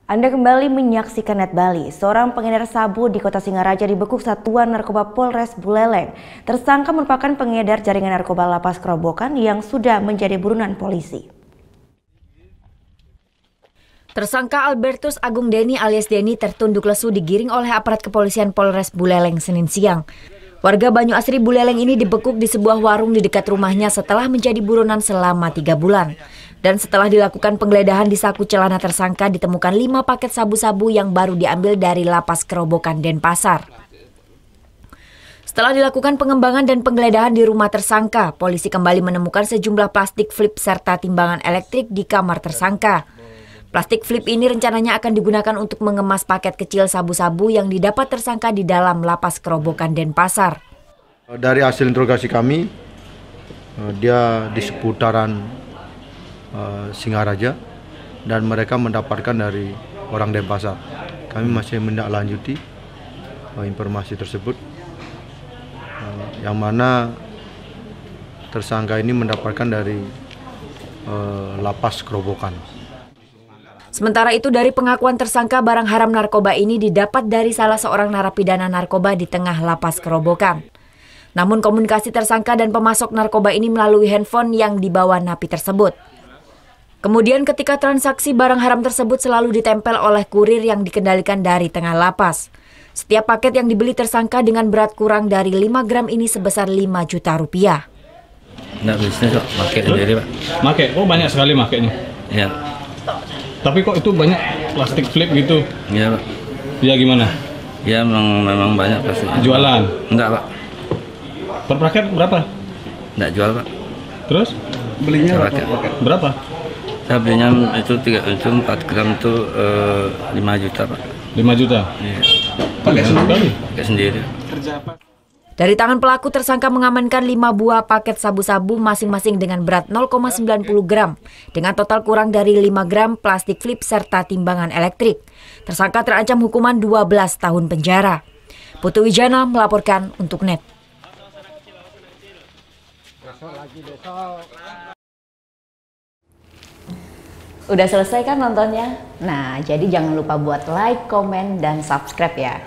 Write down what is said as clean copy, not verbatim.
Anda kembali menyaksikan Net Bali. Seorang pengedar sabu di Kota Singaraja dibekuk Satuan Narkoba Polres Buleleng. Tersangka merupakan pengedar jaringan narkoba Lapas Kerobokan yang sudah menjadi buronan polisi. Tersangka Albertus Agung Deni alias Deni tertunduk lesu digiring oleh aparat kepolisian Polres Buleleng Senin siang. Warga Banyu Asri Buleleng ini dibekuk di sebuah warung di dekat rumahnya setelah menjadi buronan selama 3 bulan. Dan setelah dilakukan penggeledahan di saku celana tersangka ditemukan 5 paket sabu-sabu yang baru diambil dari Lapas Kerobokan Denpasar. Setelah dilakukan pengembangan dan penggeledahan di rumah tersangka, polisi kembali menemukan sejumlah plastik flip serta timbangan elektrik di kamar tersangka. Plastik flip ini rencananya akan digunakan untuk mengemas paket kecil sabu-sabu yang didapat tersangka di dalam Lapas Kerobokan Denpasar. Dari hasil interogasi kami, dia di seputaran Singaraja dan mereka mendapatkan dari orang Denpasar. Kami masih menindaklanjuti informasi tersebut, yang mana tersangka ini mendapatkan dari Lapas Kerobokan. Sementara itu dari pengakuan tersangka, barang haram narkoba ini didapat dari salah seorang narapidana narkoba di tengah Lapas Kerobokan. Namun komunikasi tersangka dan pemasok narkoba ini melalui handphone yang dibawa napi tersebut. Kemudian ketika transaksi barang haram tersebut selalu ditempel oleh kurir yang dikendalikan dari tengah lapas. Setiap paket yang dibeli tersangka dengan berat kurang dari 5 gram ini sebesar 5 juta rupiah. Nggak bisnis kok, pakai sendiri Pak. Pakai? Oh banyak sekali makainya? Iya. Tapi kok itu banyak plastik flip gitu? Iya Pak. Ya gimana? Ya memang banyak plastik. Jualan? Enggak Pak. Per paket berapa? Enggak jual Pak. Terus? Belinya berapa? Saya belinya itu 4 gram itu 5 juta Pak. 5 juta? Iya. Pakai sendiri? Pakai sendiri. Dari tangan pelaku tersangka mengamankan 5 buah paket sabu-sabu masing-masing dengan berat 0,90 gram. Dengan total kurang dari 5 gram plastik flip serta timbangan elektrik. Tersangka terancam hukuman 12 tahun penjara. Putu Wijana melaporkan untuk Net. Udah selesai kan nontonnya? Nah, jadi jangan lupa buat like, komen, dan subscribe ya.